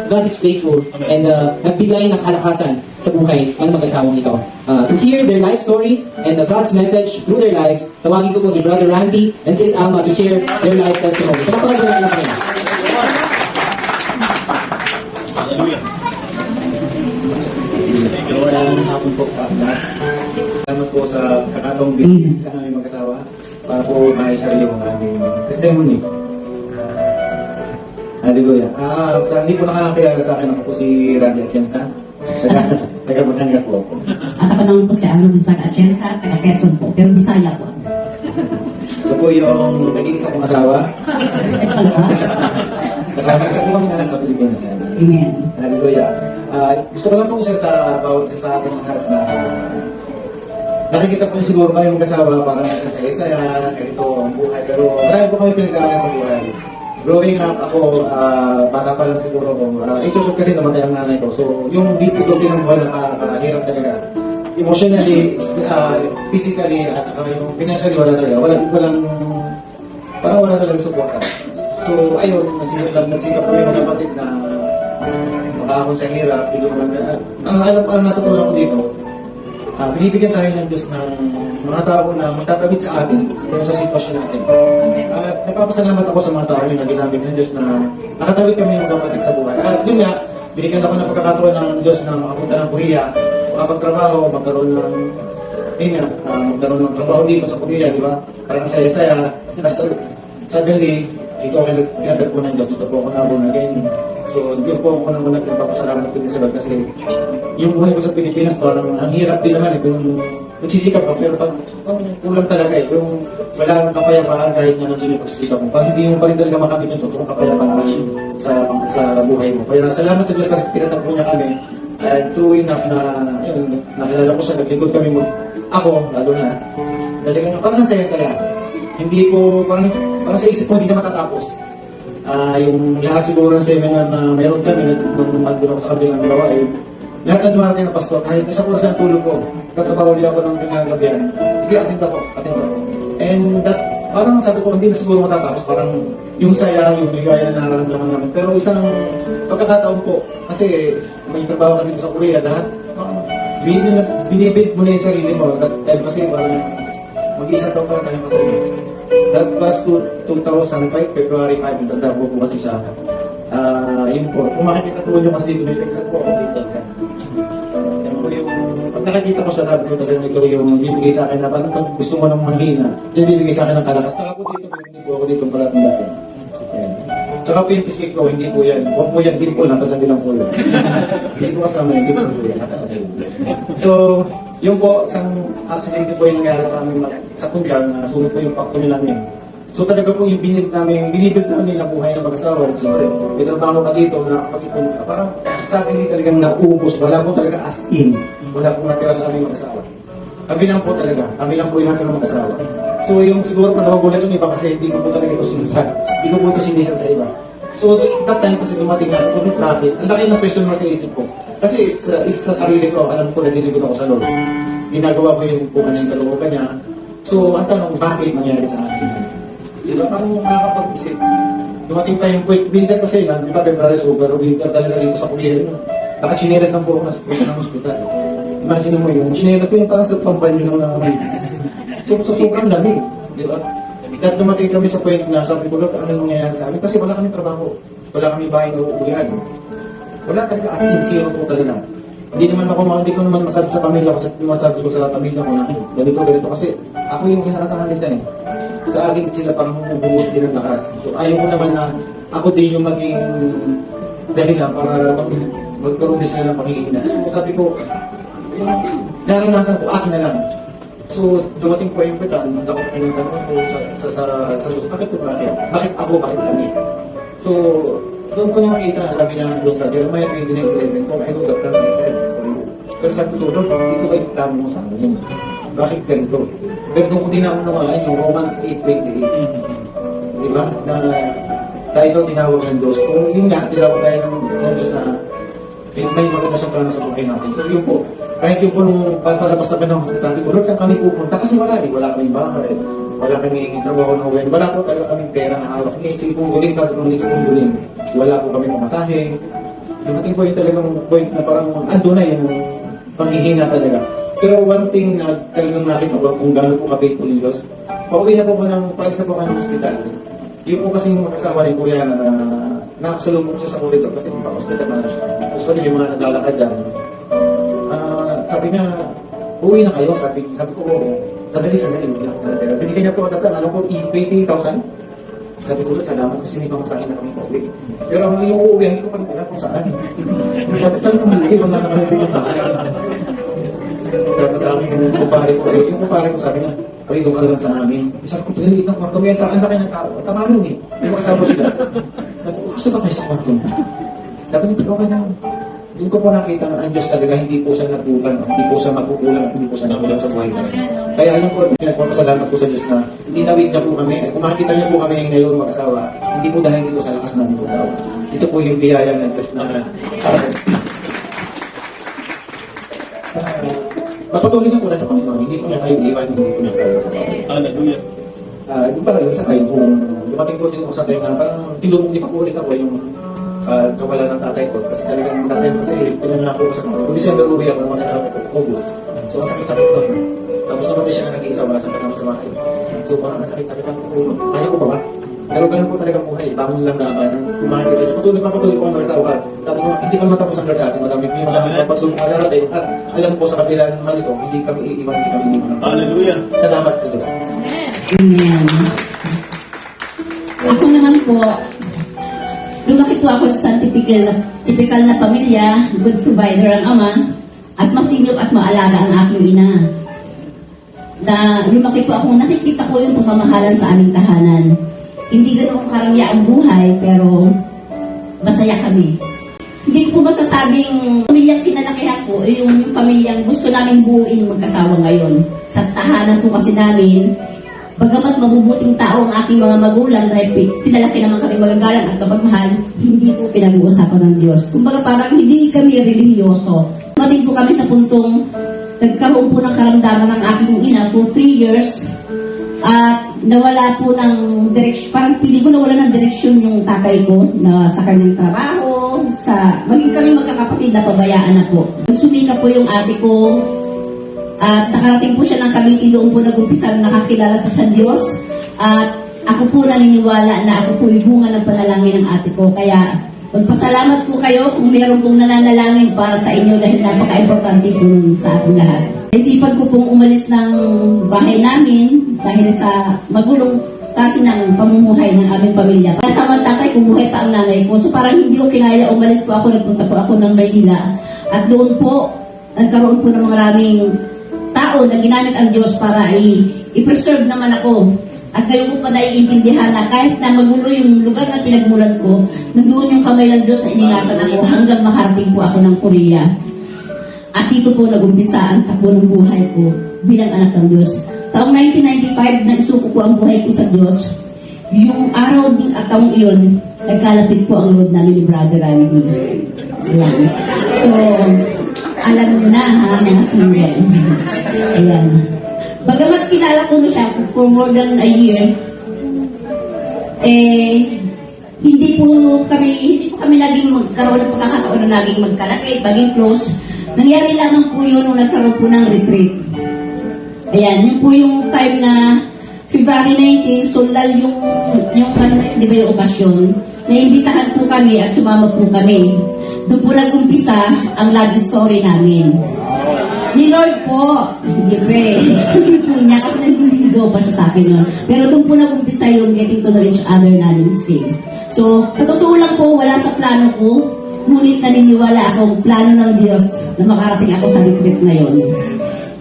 God is faithful and nagbigay ng kalakasan sa buhay ng mag-asawang ito. To hear their life story and God's message through their lives, tawagin ko po si Brother Randy and Sis Alma to share their life testimony. So, napakaganda na kayo. Magandang hapon po sa akin. Salamat po sa kakataong bilis sa aming mag-asawa para po ma-share yung aming testimony. Hallelujah. Hindi po nakakakilala sa akin, ako po si Randy Atienza. Taga Batangas po ako. At ako naman po si Arnold Gonzaga Atienza, taga Quezon po, pero Bisaya po. So po yung nag-iisa kong asawa. Ito pala ba? Saka isa po kami na sa Pilipinas. Amen. Hallelujah. Gusto ko lang po siya sa bawat isa sa ating lahat na nakikita po siguro kami mag-asawa parang saya-saya, ganito ang buhay. Pero marami po kami pinagdaanan sa buhay. Growing up ako, bata pa lang siguro ko. Itusok kasi namatay ang nanay ko. So, yung dito din ng buhay hirap talaga. Emotionally, physically, at saka yung financially, wala talaga. Parang wala talaga suporta. So, ayun, nagsikap po yung kapatid na makakakon sa hirap. Ang alam pa natutunan ko dito, binibigyan tayo ng Diyos ng mga tao na magtatabit sa atin kung sa sitwasyon natin. At nagpapasalamat ako sa mga tao na ginamit ng Diyos na nakatabit kami ng kapatid sa buhay. At yun nga, binigyan ako ng pagkakataon ng Diyos na makapunta ng Korea, makapagtrabaho, magkaroon ng trabaho dito sa Korea, di ba? Parang saya-saya. Suddenly, ito ako pinatag po ng Diyos, ito po ako nabong again. So, yun po ako nang nagpapasalamat ko din sa Lord kasi yung buhay ko sa Pilipinas parang ang hirap din naman kung nagsisikap ka pero pag kulang talaga yung wala kang kapayapaan kahit na nandun yung pagsisikap mo. Pag hindi mo pa rin talaga makapit yung totoong kapayapaan sa buhay mo. Kaya salamat sa Diyos kasi pinatagpo niya kami and true enough na yun, nakilala ko siya, naglingkod kami ako, lalo na talagang parang saya-saya. Hindi ko, parang sa isip ko hindi na matatapos. Yung lahat siguro ng seminar na mayroon kami nung nandun ako sa kabilang gawain, lahat na dumarating na pastor, kahit isa ko sa tulog ko, katrabaho ulit ako ng pinagabihan, sige, attend ako. And that, parang sabi ko, hindi na siguro matatapos, parang yung saya, yung ligaya na nararamdaman namin. Pero isang pagkakataon po, kasi may trabaho ka dito sa Korea, lahat, binibid mo na yung sarili mo, kasi parang mag-isa daw pa tayo kasi. That was 2005, February 5, tanda po kasi siya. Yun po, kung makikita po nyo kasi may pagkat po ako dito. Yan po yung, pag nakikita ko siya, sabi ko talaga ito yung bibigay sa akin na parang pag gusto mo ng mahina, yung bibigay sa akin ng kalakas. Saka po dito, hindi po ako dito pala ng dati. Saka po yung biscuit ko, hindi po yan. Huwag po yan, din po lang, tatandi lang po yan. Hindi po kasama yan, hindi po yan. So, yung po, isang accident po yung nangyari sa amin sa Punjab na sunod po yung factory namin. So talaga po yung binibig namin na buhay ng mag-asawa. Siyempre, may trabaho ka dito, nakapag-ipon ka. Parang sa akin hindi talagang naubos. Wala po talaga as in. Wala po natira sa aming mag-asawa. Kami lang po talaga. Kami lang po yung natira ng mag-asawa. So yung siguro po nagugulat yung iba kasi hindi ko po talaga ito sinisan. Hindi ko po ito sinisan sa iba. So that time kasi dumating na, bakit? Ang laki ng question mo sa isip ko. Kasi sa sarili ko, alam ko na nilibig ako sa Lord. Ginagawa ko yung kung ano yung kalooban niya. So, ang tanong, bakit nangyari sa akin? Diba, parang nakakapag-isip. Dumating pa yung quick winter kasi lang, di ba, February, super winter talaga dito sa Korea. Naka-chinelas ng puro ng hospital. Imagine mo yung chinelas ko yung parang sa pampanyo ng mga babies. So, sobrang dami. Di ba? At dumating kami sa point na sabi ko, Lord, ano nangyayari sa amin? Kasi wala kami trabaho. Wala kami bahay na uulihan. Wala talaga as in zero po talaga. Hindi ko naman masabi sa pamilya ko, masabi ko sa pamilya ko na ganito kasi ako yung kinakatangan nila eh. Sa akin sila parang humubungot din ng lakas. So ayaw ko naman na ako din yung maging dahilan para magkaroon din sila ng pangihina. So sabi ko, naranasan ko, akin na lang. So dumating po yung pita, ako pinagtanong ko sa Diyos, bakit ako, bakit kami? So doon ko nakita, sabi niya doon sa Jeremiah 29:11, kung I do the plans I have for you. Pero sabi ko, Lord, dito kayo plano mo sa akin. Bakit ganito? Pero doon ko din ako naman yung Romans 8:28. Diba? Na tayo daw tinawag ng Diyos. Kung yun nga, tinawag tayo ng Diyos na may maganda siyang plano sa buhay natin. So yun po, kahit yung po nung palabas na panahon sa hospital ko, Lord, saan kami pupunta? Kasi wala kaming bahay. Wala kami trabaho ng uwi. Wala po talaga kaming pera na hawak. Sabi ko, wala po kami pamasahe. dumating po yung talagang point na parang ando na yung panghihina talaga. Pero one thing na talagang nakita ko kung gaano po ka-faithful ni Diyos, pauwi na po ko ng paalis na po ka ng hospital. Yung po kasing makasama rin Koreana na nakasalubong siya sa corridor kasi yung pa-hospital na gusto rin yung mga naglalakad dyan. Sabi niya, uwi na kayo. Sabi ko, sandali. Binigay niya po at ano po, 20,000. Sabi ko, salamat kasi may pamasahin na kami pauwi. Pero ang yung uuwi, hindi ko pa rin kung saan. Sabi ko, malaki, wala na kami pinuntahan. Sabi sa amin, yung kumpare ko sabi niya, pare, doon ka lang sa amin. Sabi ko, pinaliit ng kwarto, may ang laki ng tao. Tama nun eh. May makasama sila. Sabi ko, kasi ba kayo sa kwarto? Sabi niya, okay na. Doon ko po nakita ang Diyos talaga, hindi po siya nagulan, hindi po siya makukulang, hindi po siya nakulang sa buhay namin. Kaya yun po, pinagpapasalamat ko sa Diyos na hindi nawig na po kami. Kung makikita niyo po kami ngayon mag-asawa, hindi po dahil dito sa lakas namin mag-asawa. Ito po yung biyaya ng Diyos na mapatuloy na po na sa Panginoon, hindi po niya kayo iwan, hindi po niya kayo. Hallelujah. Yung pala yung sa kayo, dumating po din ako sa tayo na parang tinulong din po ulit ako yung kawala ng tatay ko. Kasi talagang tatay ko kasi pinanganak ko sa mga. Kung December uwi ako naman na August. So ang sakit-sakit ko. Tapos naman siya na nag-iisa, wala siyang kasama sa bahay. So parang ang sakit-sakit ang ulo. Kaya ko ba ba? Pero ganun po talaga buhay. Bangon lang naman. Kumakita niya. Patuloy ko ang nagsawa. Sabi ko, hindi pa matapos ang church natin. Malamig na pagsubok na natin. At alam ko sa kabila naman ito, hindi kami iiwan, hindi kami iiwan. Hallelujah. Salamat sa Diyos. Amen. Ako naman po, lumaki po ako sa typical na pamilya, good provider ang ama, at masinop at maalaga ang aking ina. Na lumaki po ako, nakikita ko yung pagmamahalan sa aming tahanan. Hindi ganoon karangya ang buhay, pero masaya kami. Hindi ko po masasabing pamilyang kinalakihan ko, yung pamilyang gusto namin buuin magkasawa ngayon. Sa tahanan po kasi namin, bagamat mabubuting tao ang aking mga magulang dahil pinalaki naman kami magagalang at mapagmahal, hindi po pinag-uusapan ng Diyos. Kumbaga parang hindi kami religyoso. Mating po kami sa puntong nagkaroon po ng karamdaman ng aking ina for 3 years at nawala po ng direksyon. Parang pili ko nawala ng direksyon yung tatay ko na sa kanyang trabaho, maging kami magkakapatid na pabayaan na po. Nagsumika po yung ate ko. At nakarating po siya ng Cavite, doon po nag-umpisa nakakilala sa Diyos. At ako po naniniwala na ako po yung bunga ng panalangin ng ate ko. Kaya magpasalamat po kayo kung meron pong nananalangin para sa inyo dahil napaka-importante po sa ating lahat. Isipan ko pong umalis ng bahay namin dahil sa magulong kasi ng pamumuhay ng aming pamilya. Kasama tatay ko, buhay pa ang nanay ko. So parang hindi ko kinaya, umalis po ako, nagpunta po ako ng Maynila. At doon po, nagkaroon po ng maraming tao na ginamit ang Diyos para i-preserve naman ako. At ngayon ko pa naiintindihan na kahit na magulo yung lugar na pinagmulan ko, nandoon yung kamay ng Diyos na iningatan ako hanggang makarating po ako ng Korea. At dito po nag-umpisa ang takbo ng buhay ko bilang anak ng Diyos. Taong 1995, naisuko ko ang buhay ko sa Diyos. Yung araw din at taong iyon, nagkalapit po ang load namin ni Brother Randy. Ayan. So, alam niyo na ha, mga single. Ayan. Bagamat kilala ko na siya for more than a year, hindi po kami naging magkaroon ng pagkakataon na naging magkalapit, maging close. Nangyari lamang po yun nung nagkaroon po ng retreat. Ayan, yun po yung time na February 19, sundal yung di ba yung okasyon, naimbitahan po kami at sumama po kami. Doon po nag-umpisa ang love story namin. Ni Lord po, hindi po niya kasi nandiligaw pa siya sa akin yun. Pero doon po nag-umpisa yung getting to know each other namin stage. So, sa totoo lang po, wala sa plano ko, ngunit naniniwala akong plano ng Diyos na makarating ako sa retreat na yun.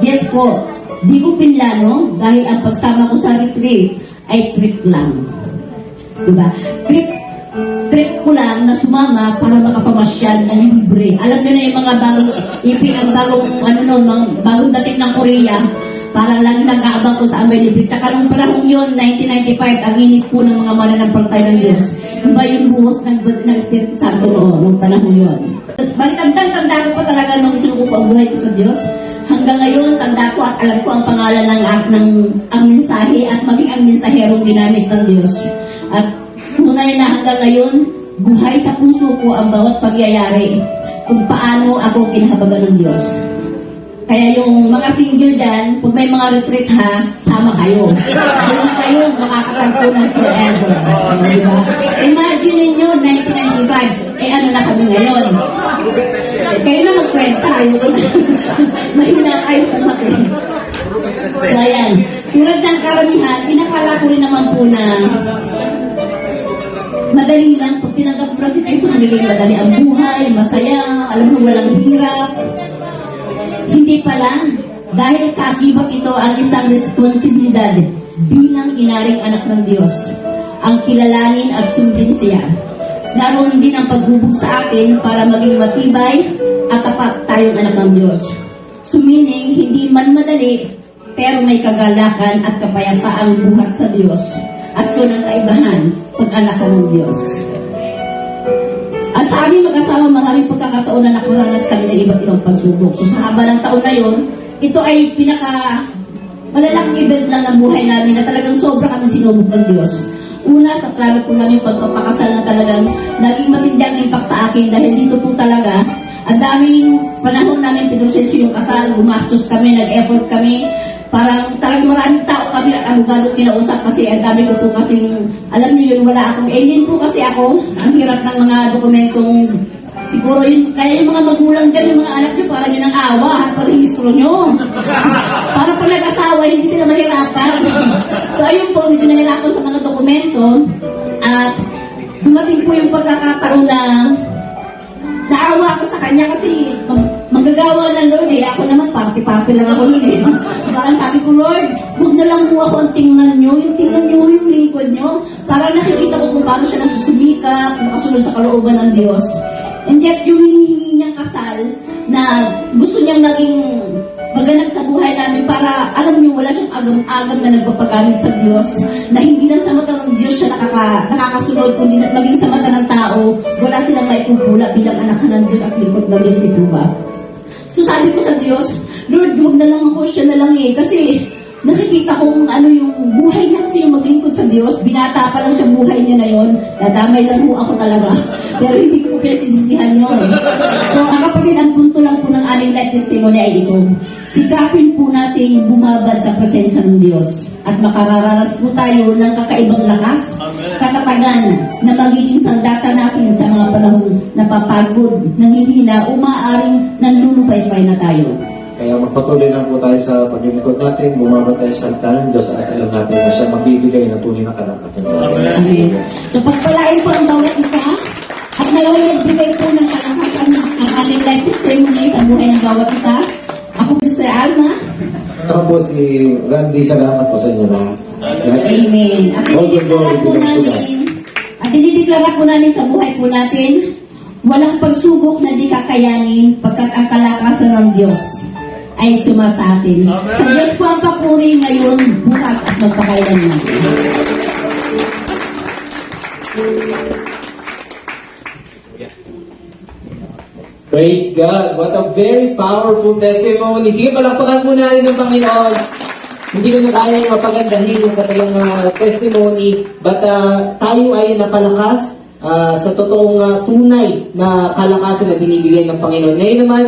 Yes po, di ko pinlano dahil ang pagsama ko sa retreat ay trip lang. Diba? Trip ko lang na sumama para makapamasyal ng libre. Alam niyo na yung mga bagong dating ng Korea, parang lang nag-aabang ko sa Amay Libre. Tsaka nung panahon yun, 1995, ang init po ng mga mananampalatay ng Diyos. Iba yung buhos ng Espiritu Santo nung panahon yun. Tanda ko pa talaga nung isinuko ko ang buhay ko sa Diyos. Hanggang ngayon, tanda ko at alam ko ang pangalan ng ang mensahe at maging ang mensaherong ginamit ng Diyos. At tunay na hanggang ngayon, buhay sa puso ko ang bawat pagyayari kung paano ako kinahabagan ng Diyos. Kaya yung mga single dyan, pag may mga retreat ha, sama kayo. Doon kayo makakatagpo ng forever. Diba? Imagine ninyo, 1995, ano na kami ngayon? Kayo na magkwenta. Mahina kayo sa mati. So ayan, tulad ng karamihan, inakala ko rin naman po na madali lang. Pag tinanggap ko na si Kristo, nagiging madali ang buhay, masaya, alam mo, walang hirap. Hindi pala, dahil kaakibat ito ang isang responsibilidad bilang inaring anak ng Diyos, ang kilalanin at sundin siya. Naroon din ang paghubog sa akin para maging matibay at tapat tayong anak ng Diyos. Sumining, hindi man madali, pero may kagalakan at kapayapaang buhat sa Diyos. At yun ang kaibahan pag-anak ng Diyos. At sa aming mag-asawa, maraming pagkakataon na nakaranas kami ng iba't ibang pagsubok. So sa haba ng taon na yun, ito ay malalaking event lang ng buhay namin na talagang sobra kami sinubok ng Diyos. Una, sa plano po namin pagpapakasal na talagang naging matindi ang impact sa akin dahil dito po talaga, ang daming panahon namin pinroseso yung kasal, gumastos kami, nag-effort kami, parang talagang maraming tao kami at abogado kinausap kasi ang dami ko po kasing, alam niyo yun, wala akong alien po kasi ako, ang hirap ng mga dokumentong, siguro yun, kaya yung mga magulang dyan, yung mga anak nyo, parang yun ang awa, at parehistro nyo. Para po nag-asawa, hindi sila mahirapan. So ayun po, medyo nahirapan sa mga dokumento, at dumating po yung pagkakataon na naawa ako sa kanya kasi manggagawa ng Lord eh. Ako naman, party-party lang ako nun eh. Parang sabi ko, Lord, huwag na lang po ako ang tingnan nyo. Yung tingnan nyo, yung lingkod nyo. Parang nakikita ko kung paano siya nagsusumikap, makasunod sa kalooban ng Diyos. And yet, yung hinihingi niyang kasal na gusto niyang maging maganap sa buhay namin para, alam niyo, wala siyang agam-agam na nagpapagamit sa Diyos, na hindi lang sa mata ng Diyos siya nakakasunod, kundi maging sa mata ng tao, wala silang maipupula bilang anak ng Diyos at lingkod ng Diyos, di po ba? So sabi ko sa Diyos, Lord, huwag na lang ako, siya na lang eh, kasi nakikita kong ano yung buhay niya kasi yung maglingkod sa Diyos, binata pa lang siya buhay niya na yon, nadamay lang ho ako talaga, pero hindi ko pinagsisisihan yun. So ang kapatid, ang punto lang po ng aming life testimony ay ito, sikapin po natin bumabad sa presensya ng Diyos at makararanas po tayo ng kakaibang lakas, katatagan na magiging sandata natin sa mga panahong napapagod, nanghihina, umaaring nanlulupay-pay na tayo. Kaya magpatuloy lang po tayo sa paglilingkod natin, bumaba tayo sa salita ng Diyos at alam natin na siya magbibigay ng tunay na kalakasan sa atin. Amen. So pagpalain po ang bawat isa at naway nagbigay po ng kalakasan ang aming life testimony sa buhay ng bawat isa. Ako, Sister Alma. Ako po si Randy, salamat po sa inyo lahat. Amen. At dinideklara po namin sa buhay po natin, walang pagsubok na di kakayanin pagkat ang kalakasan ng Diyos ay sumasa atin. Sa Diyos po ang papuri ngayon, bukas at magpakailanman. Praise God! What a very powerful testimony. Sige, palakpakan po natin ng Panginoon. Hindi ko na kaya yung mapagandahin yung kanyang testimony, but tayo ay napalakas sa totoong tunay na kalakasan na binibigay ng Panginoon. Ngayon naman,